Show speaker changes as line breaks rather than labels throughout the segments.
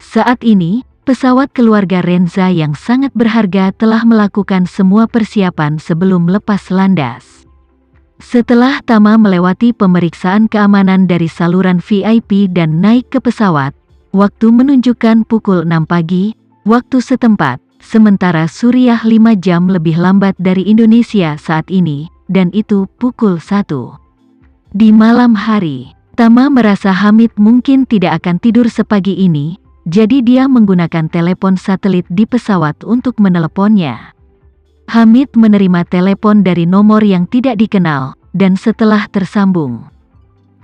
Saat ini, pesawat keluarga Renza yang sangat berharga telah melakukan semua persiapan sebelum lepas landas. Setelah Tama melewati pemeriksaan keamanan dari saluran VIP dan naik ke pesawat, waktu menunjukkan pukul 6 pagi, waktu setempat, sementara Suriah 5 jam lebih lambat dari Indonesia saat ini, dan itu pukul 1. Di malam hari, Tama merasa Hamid mungkin tidak akan tidur sepagi ini, jadi dia menggunakan telepon satelit di pesawat untuk meneleponnya. Hamid menerima telepon dari nomor yang tidak dikenal, dan setelah tersambung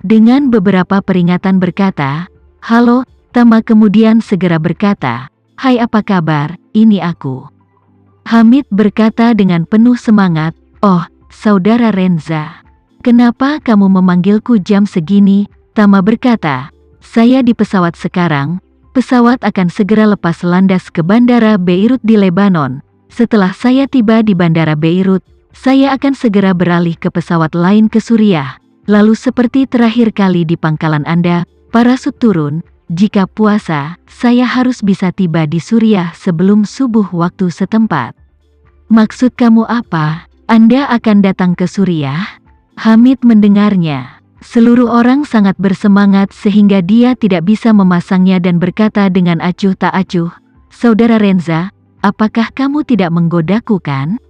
dengan beberapa peringatan berkata, "Halo," Tama kemudian segera berkata, "Hai, apa kabar, ini aku." Hamid berkata dengan penuh semangat, "Oh, saudara Renza. Kenapa kamu memanggilku jam segini?" Tama berkata, "Saya di pesawat sekarang. Pesawat akan segera lepas landas ke Bandara Beirut di Lebanon. Setelah saya tiba di Bandara Beirut, saya akan segera beralih ke pesawat lain ke Suriah. Lalu seperti terakhir kali di pangkalan Anda, parasut turun. Jika puasa, saya harus bisa tiba di Suriah sebelum subuh waktu setempat." "Maksud kamu apa? Anda akan datang ke Suriah?" Hamid mendengarnya. Seluruh orang sangat bersemangat sehingga dia tidak bisa memasangnya dan berkata dengan acuh tak acuh, "Saudara Renza, apakah kamu tidak menggodaku kan?"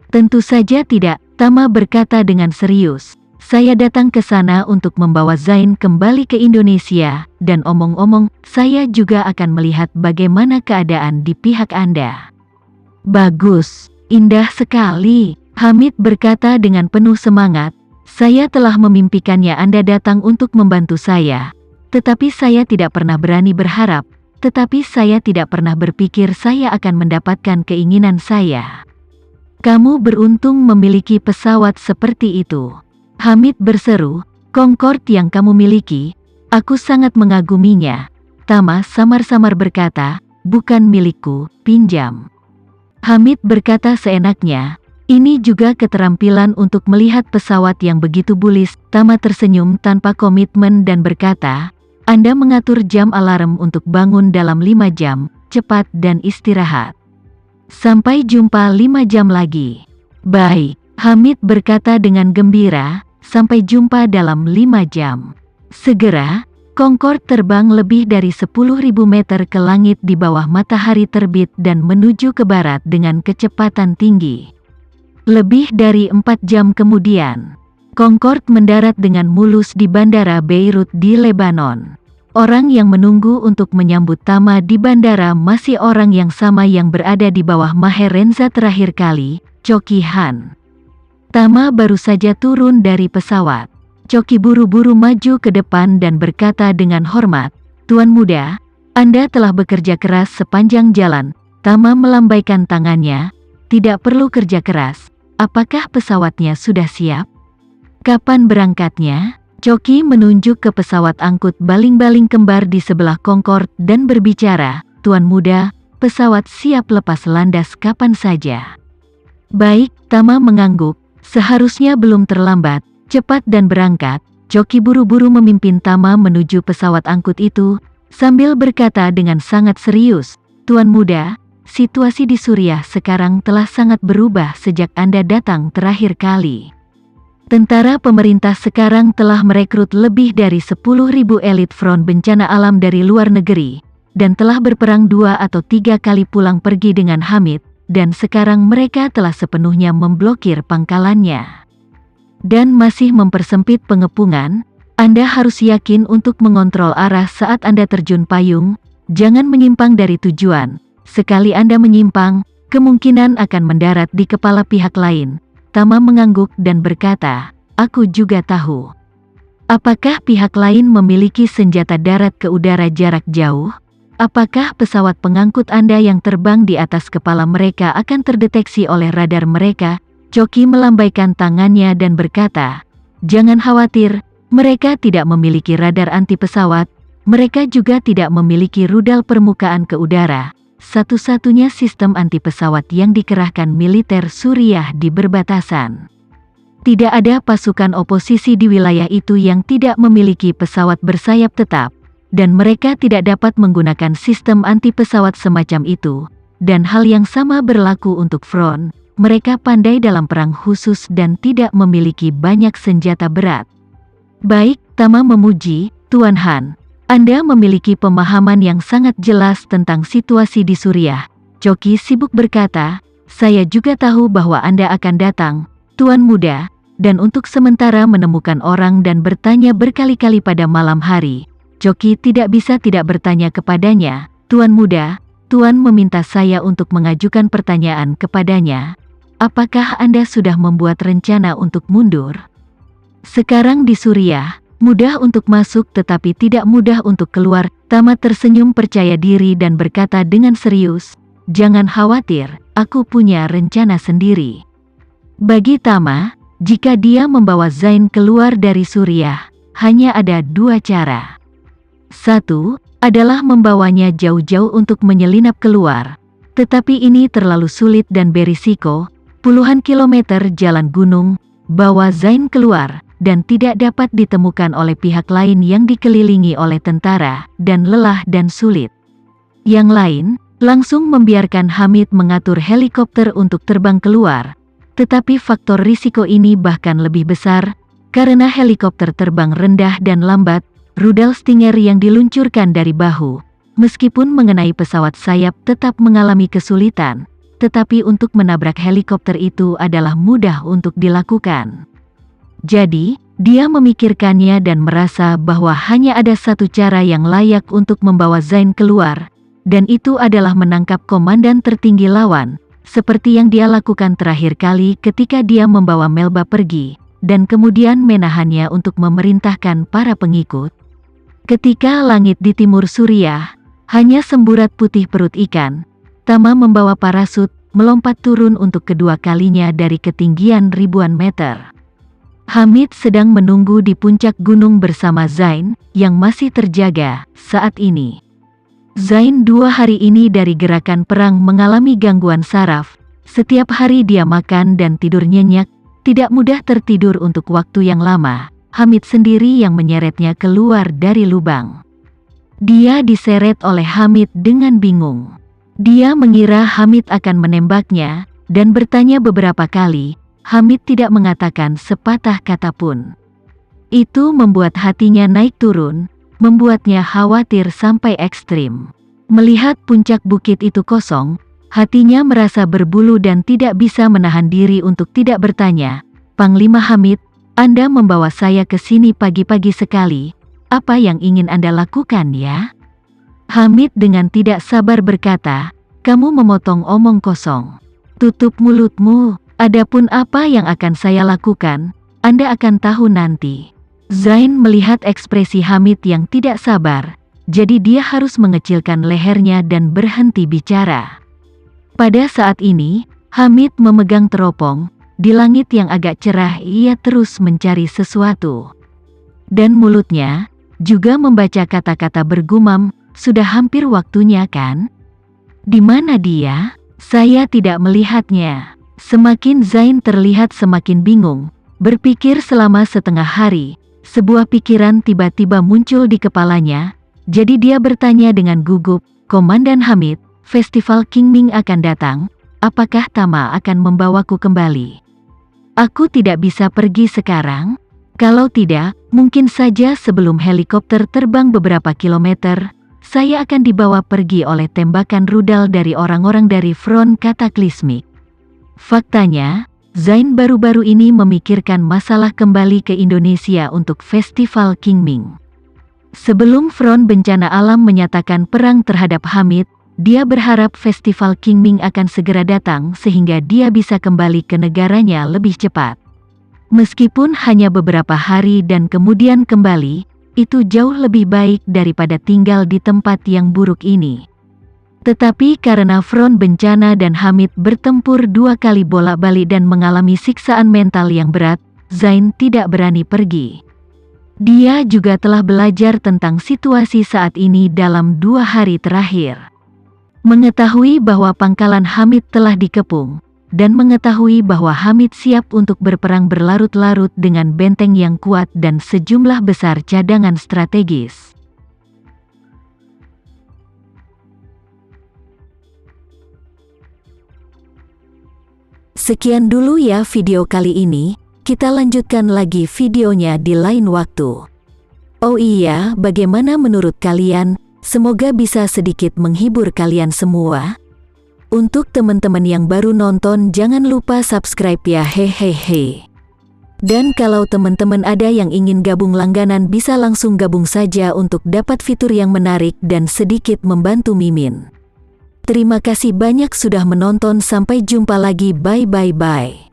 "Tentu saja tidak," Tama berkata dengan serius. "Saya datang ke sana untuk membawa Zain kembali ke Indonesia, dan omong-omong, saya juga akan melihat bagaimana keadaan di pihak Anda." "Bagus, indah sekali," Hamid berkata dengan penuh semangat. "Saya telah memimpikannya Anda datang untuk membantu saya. Tetapi saya tidak pernah berani berharap, tetapi saya tidak pernah berpikir saya akan mendapatkan keinginan saya." "Kamu beruntung memiliki pesawat seperti itu," Hamid berseru. "Concorde yang kamu miliki, aku sangat mengaguminya." Tama samar-samar berkata, "Bukan milikku, pinjam." Hamid berkata seenaknya, "Ini juga keterampilan untuk melihat pesawat yang begitu bullis." Tama tersenyum tanpa komitmen dan berkata, "Anda mengatur jam alarm untuk bangun dalam 5 jam, cepat dan istirahat. Sampai jumpa 5 jam lagi." "Baik," Hamid berkata dengan gembira, "sampai jumpa dalam 5 jam. Segera, Concorde terbang lebih dari 10.000 meter ke langit di bawah matahari terbit dan menuju ke barat dengan kecepatan tinggi. Lebih dari 4 jam kemudian, Concorde mendarat dengan mulus di Bandara Beirut di Lebanon. Orang yang menunggu untuk menyambut Tama di bandara masih orang yang sama yang berada di bawah Maher Renza terakhir kali, Coki Han. Tama baru saja turun dari pesawat. Coki buru-buru maju ke depan dan berkata dengan hormat, "Tuan muda, Anda telah bekerja keras sepanjang jalan." Tama melambaikan tangannya, "Tidak perlu kerja keras. Apakah pesawatnya sudah siap?" "Kapan berangkatnya?" Coki menunjuk ke pesawat angkut baling-baling kembar di sebelah Concorde dan berbicara, "Tuan muda, pesawat siap lepas landas kapan saja." "Baik," Tama mengangguk, "seharusnya belum terlambat. Cepat dan berangkat." Coki buru-buru memimpin Tama menuju pesawat angkut itu, sambil berkata dengan sangat serius, "Tuan muda, situasi di Suriah sekarang telah sangat berubah sejak Anda datang terakhir kali. Tentara pemerintah sekarang telah merekrut lebih dari 10.000 elit front bencana alam dari luar negeri, dan telah berperang 2 atau 3 kali pulang pergi dengan Hamid, dan sekarang mereka telah sepenuhnya memblokir pangkalannya. Dan masih mempersempit pengepungan. Anda harus yakin untuk mengontrol arah saat Anda terjun payung, jangan menyimpang dari tujuan. Sekali Anda menyimpang, kemungkinan akan mendarat di kepala pihak lain." Tama mengangguk dan berkata, "Aku juga tahu." "Apakah pihak lain memiliki senjata darat ke udara jarak jauh? Apakah pesawat pengangkut Anda yang terbang di atas kepala mereka akan terdeteksi oleh radar mereka?" Coki melambaikan tangannya dan berkata, "Jangan khawatir, mereka tidak memiliki radar anti pesawat, mereka juga tidak memiliki rudal permukaan ke udara. Satu-satunya sistem anti pesawat yang dikerahkan militer Suriah di berbatasan. Tidak ada pasukan oposisi di wilayah itu yang tidak memiliki pesawat bersayap tetap. dan mereka tidak dapat menggunakan sistem anti-pesawat semacam itu. Dan hal yang sama berlaku untuk front, mereka pandai dalam perang khusus dan tidak memiliki banyak senjata berat. Baik, Tama memuji, Tuan Han. Anda memiliki pemahaman yang sangat jelas tentang situasi di Suriah. Choki sibuk berkata, saya juga tahu bahwa Anda akan datang, Tuan Muda, dan untuk sementara menemukan orang dan bertanya berkali-kali pada malam hari. Choki tidak bisa tidak bertanya kepadanya, Tuan Muda, Tuan meminta saya untuk mengajukan pertanyaan kepadanya. Apakah Anda sudah membuat rencana untuk mundur? Sekarang di Suriah, mudah untuk masuk tetapi tidak mudah untuk keluar. Tama tersenyum percaya diri dan berkata dengan serius, jangan khawatir, aku punya rencana sendiri. Bagi Tama, jika dia membawa Zain keluar dari Suriah, hanya ada dua cara. Satu, adalah membawanya jauh-jauh untuk menyelinap keluar. Tetapi ini terlalu sulit dan berisiko, puluhan kilometer jalan gunung, bawa Zain keluar, dan tidak dapat ditemukan oleh pihak lain yang dikelilingi oleh tentara, dan lelah dan sulit. Yang lain, langsung membiarkan Hamid mengatur helikopter untuk terbang keluar. Tetapi faktor risiko ini bahkan lebih besar, karena helikopter terbang rendah dan lambat, rudal Stinger yang diluncurkan dari bahu, meskipun mengenai pesawat sayap tetap mengalami kesulitan, tetapi untuk menabrak helikopter itu adalah mudah untuk dilakukan. Jadi, dia memikirkannya dan merasa bahwa hanya ada satu cara yang layak untuk membawa Zain keluar, dan itu adalah menangkap komandan tertinggi lawan, seperti yang dia lakukan terakhir kali ketika dia membawa Melba pergi, dan kemudian menahannya untuk memerintahkan para pengikut. Ketika langit di timur Suriah hanya semburat putih perut ikan, Tama membawa parasut, melompat turun untuk kedua kalinya dari ketinggian ribuan meter. Hamid sedang menunggu di puncak gunung bersama Zain, yang masih terjaga saat ini. Zain 2 hari ini dari gerakan perang mengalami gangguan saraf. Setiap hari dia makan dan tidur nyenyak, tidak mudah tertidur untuk waktu yang lama. Hamid sendiri yang menyeretnya keluar dari lubang. Dia diseret oleh Hamid dengan bingung. Dia mengira Hamid akan menembaknya, dan bertanya beberapa kali. Hamid tidak mengatakan sepatah kata pun. Itu membuat hatinya naik turun, membuatnya khawatir sampai ekstrim. Melihat puncak bukit itu kosong, hatinya merasa berbulu dan tidak bisa menahan diri untuk tidak bertanya, Panglima Hamid, Anda membawa saya ke sini pagi-pagi sekali, apa yang ingin Anda lakukan ya? Hamid dengan tidak sabar berkata, kamu memotong omong kosong. Tutup mulutmu, adapun apa yang akan saya lakukan, Anda akan tahu nanti. Zain melihat ekspresi Hamid yang tidak sabar, jadi dia harus mengecilkan lehernya dan berhenti bicara. Pada saat ini, Hamid memegang teropong, di langit yang agak cerah ia terus mencari sesuatu. Dan mulutnya, juga membaca kata-kata bergumam, sudah hampir waktunya kan? Di mana dia? Saya tidak melihatnya. Semakin Zain terlihat semakin bingung, berpikir selama setengah hari. Sebuah pikiran tiba-tiba muncul di kepalanya, jadi dia bertanya dengan gugup, Komandan Hamid, Festival Qingming akan datang, apakah Tama akan membawaku kembali? Aku tidak bisa pergi sekarang? Kalau tidak, mungkin saja sebelum helikopter terbang beberapa kilometer, saya akan dibawa pergi oleh tembakan rudal dari orang-orang dari front Kataklismik. Faktanya, Zain baru-baru ini memikirkan masalah kembali ke Indonesia untuk Festival Qingming. Sebelum Front Bencana Alam menyatakan perang terhadap Hamid, dia berharap Festival Qingming akan segera datang sehingga dia bisa kembali ke negaranya lebih cepat. Meskipun hanya beberapa hari dan kemudian kembali, itu jauh lebih baik daripada tinggal di tempat yang buruk ini. Tetapi karena Front Bencana dan Hamid bertempur 2 kali bolak-balik dan mengalami siksaan mental yang berat, Zain tidak berani pergi. Dia juga telah belajar tentang situasi saat ini dalam 2 hari terakhir. Mengetahui bahwa pangkalan Hamid telah dikepung, dan mengetahui bahwa Hamid siap untuk berperang berlarut-larut dengan benteng yang kuat dan sejumlah besar cadangan strategis. Sekian dulu ya video kali ini, kita lanjutkan lagi videonya di lain waktu. Oh iya, bagaimana menurut kalian? Semoga bisa sedikit menghibur kalian semua. Untuk teman-teman yang baru nonton, jangan lupa subscribe ya, hehehe. Dan kalau teman-teman ada yang ingin gabung langganan, bisa langsung gabung saja untuk dapat fitur yang menarik dan sedikit membantu Mimin. Terima kasih banyak sudah menonton, sampai jumpa lagi, bye.